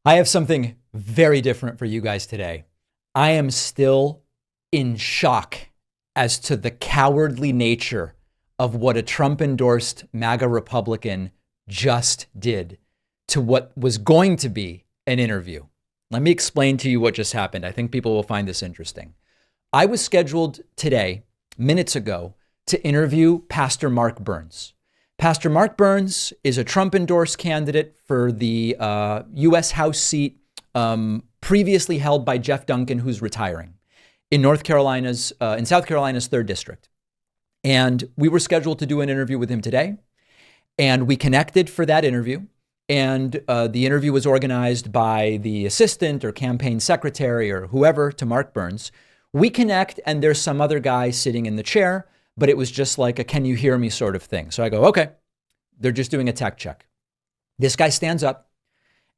I have something very different for you guys today. I am still in shock as to the cowardly nature of what a Trump-endorsed MAGA Republican just did to what was going to be an interview. Let me explain to you what just happened. I think people will find this interesting. I was scheduled today, minutes ago, to interview Pastor Mark Burns. Pastor Mark Burns is a Trump-endorsed candidate for the U.S. House seat previously held by Jeff Duncan, who's retiring in South Carolina's 3rd District. And we were scheduled to do an interview with him today. And we connected for that interview. And the interview was organized by the assistant or campaign secretary or whoever to Mark Burns. We connect and there's some other guy sitting in the chair, but it was just like a can you hear me sort of thing. So I go, okay, they're just doing a tech check. This guy stands up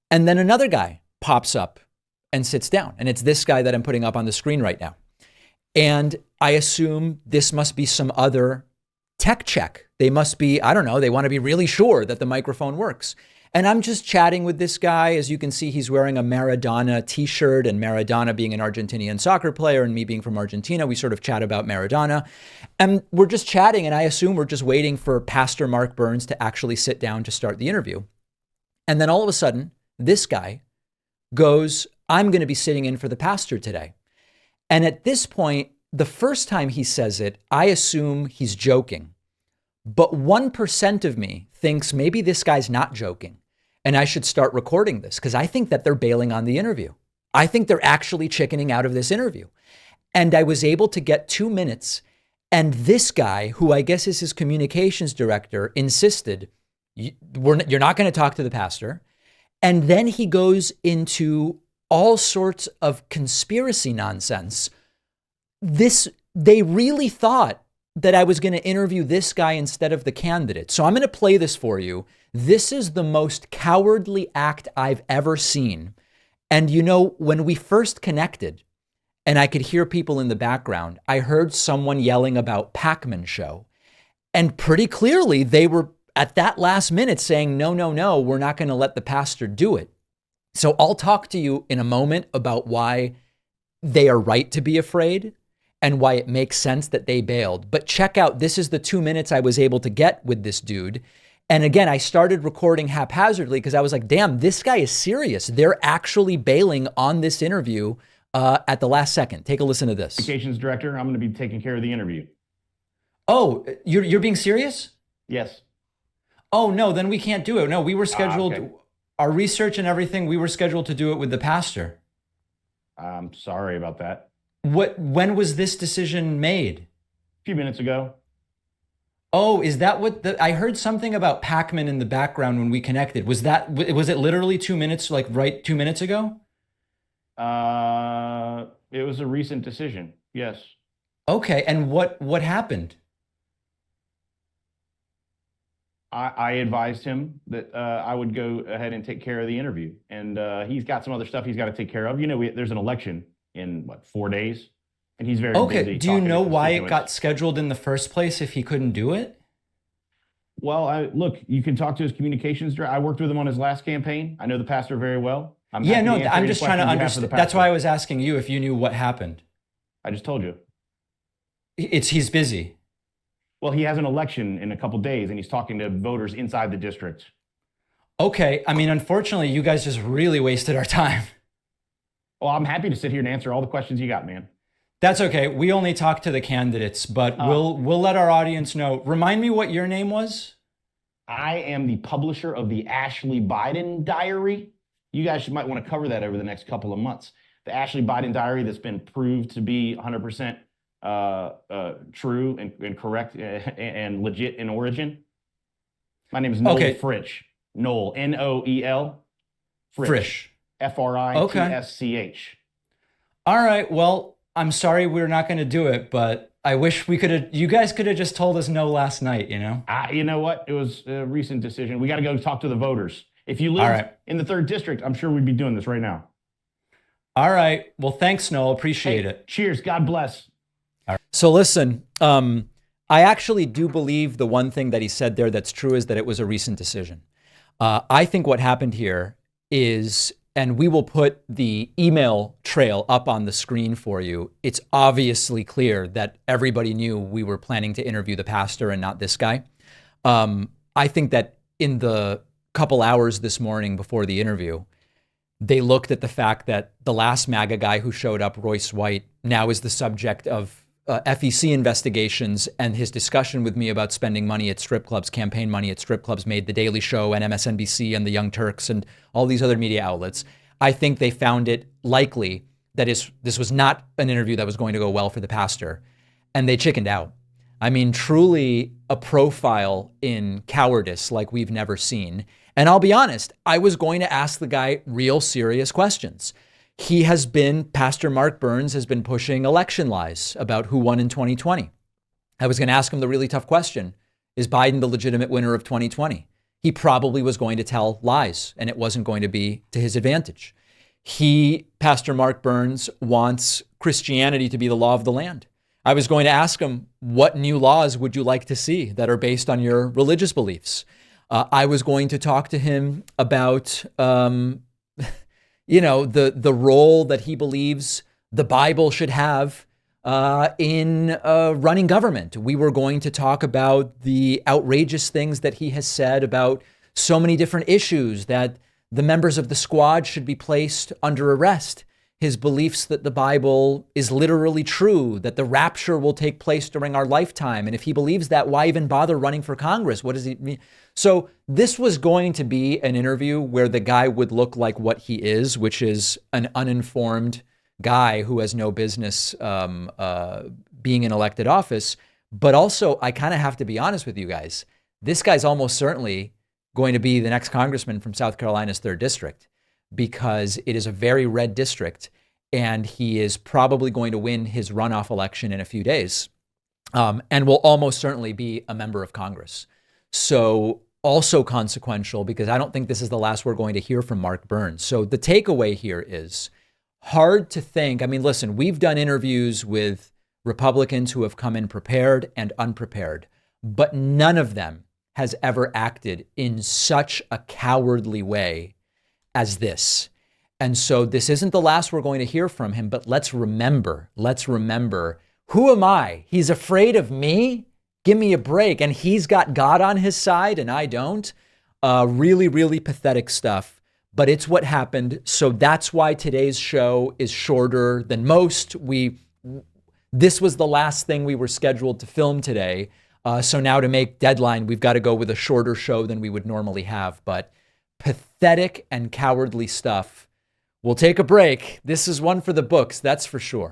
and then another guy pops up and sits down. And it's this guy that I'm putting up on the screen right now. And I assume this must be some other tech check. They must be, I don't know, they want to be really sure that the microphone works. And I'm just chatting with this guy. As you can see, he's wearing a Maradona t-shirt, and Maradona being an Argentinian soccer player and me being from Argentina, we sort of chat about Maradona. And we're just chatting, and I assume we're just waiting for Pastor Mark Burns to actually sit down to start the interview. And then all of a sudden, this guy goes, I'm going to be sitting in for the pastor today. And at this point, the first time he says it, I assume he's joking. But 1% of me thinks maybe this guy's not joking and I should start recording this because I think that they're bailing on the interview. I think they're actually chickening out of this interview. And I was able to get 2 minutes. And this guy, who I guess is his communications director, insisted, you're not going to talk to the pastor. And then he goes into all sorts of conspiracy nonsense. They really thought that I was going to interview this guy instead of the candidate. So I'm going to play this for you. This is the most cowardly act I've ever seen. And you know, when we first connected and I could hear people in the background, I heard someone yelling about Pakman show. And pretty clearly they were at that last minute saying, no, we're not going to let the pastor do it. So I'll talk to you in a moment about why they are right to be afraid and why it makes sense that they bailed. But check out, this is the 2 minutes I was able to get with this dude. And again, I started recording haphazardly because I was like, damn, this guy is serious. They're actually bailing on this interview at the last second. Take a listen to this. Communications director, I'm going to be taking care of the interview. Oh, you're being serious? Yes. Oh, no, then we can't do it. No, we were scheduled, okay. Our research and everything, we were scheduled to do it with the pastor. I'm sorry about that. When was this decision made? A few minutes ago. Oh, is that what I heard something about Pakman in the background when we connected. Was it literally 2 minutes, like right 2 minutes ago? It was a recent decision. Yes. Okay. And what happened? I advised him that I would go ahead and take care of the interview. And he's got some other stuff he's got to take care of. You know, there's an election in 4 days, and he's very busy. Okay, do you know why it got scheduled in the first place if he couldn't do it? Well, look, you can talk to his communications director. I worked with him on his last campaign. I know the pastor very well. I'm just trying to understand. That's why I was asking you if you knew what happened. I just told you. He's busy. Well, he has an election in a couple days, and he's talking to voters inside the district. Okay, I mean, unfortunately, you guys just really wasted our time. Well, I'm happy to sit here and answer all the questions you got, man. That's okay. We only talk to the candidates, but we'll let our audience know. Remind me what your name was? I am the publisher of the Ashley Biden Diary. You guys might want to cover that over the next couple of months. The Ashley Biden Diary that's been proved to be 100% true and correct and legit in origin. My name is Noel Fritsch. Noel, Noel. Frisch. Fritsch. All right. Well, I'm sorry we're not going to do it, but I wish you guys could have just told us no last night, you know? You know what? It was a recent decision. We got to go talk to the voters. If you live in the 3rd District, I'm sure we'd be doing this right now. All right. Well, thanks, Noel. Appreciate it. Cheers. God bless. All right. So listen, I actually do believe the one thing that he said there that's true is that it was a recent decision. I think what happened here is and we will put the email trail up on the screen for you. It's obviously clear that everybody knew we were planning to interview the pastor and not this guy. I think that in the couple hours this morning before the interview, they looked at the fact that the last MAGA guy who showed up, Royce White, now is the subject of FEC investigations, and his discussion with me about spending money at strip clubs, campaign money at strip clubs, made The Daily Show and MSNBC and the Young Turks and all these other media outlets. I think they found it likely that this was not an interview that was going to go well for the pastor, and they chickened out. I mean, truly a profile in cowardice like we've never seen. And I'll be honest, I was going to ask the guy real serious questions. Pastor Mark Burns has been pushing election lies about who won in 2020. I was going to ask him the really tough question: is Biden the legitimate winner of 2020? He probably was going to tell lies, and it wasn't going to be to his advantage. Pastor Mark Burns, wants Christianity to be the law of the land. I was going to ask him, what new laws would you like to see that are based on your religious beliefs? I was going to talk to him about the role that he believes the Bible should have in running government. We were going to talk about the outrageous things that he has said about so many different issues, that the members of the squad should be placed under arrest. His beliefs that the Bible is literally true, that the rapture will take place during our lifetime. And if he believes that, why even bother running for Congress? What does he mean? So this was going to be an interview where the guy would look like what he is, which is an uninformed guy who has no business being in elected office. But also, I kind of have to be honest with you guys. This guy's almost certainly going to be the next congressman from South Carolina's 3rd District, because it is a very red district, and he is probably going to win his runoff election in a few days, and will almost certainly be a member of Congress. So also consequential, because I don't think this is the last we're going to hear from Mark Burns. So the takeaway here is hard to think. I mean, listen, we've done interviews with Republicans who have come in prepared and unprepared, but none of them has ever acted in such a cowardly way as this. And so this isn't the last we're going to hear from him, but let's remember, who am I? He's afraid of me? Give me a break. And he's got God on his side and I don't. Really, really pathetic stuff, but it's what happened. So that's why today's show is shorter than most. This was the last thing we were scheduled to film today. So now to make deadline, we've got to go with a shorter show than we would normally have. But pathetic and cowardly stuff. We'll take a break. This is one for the books, that's for sure.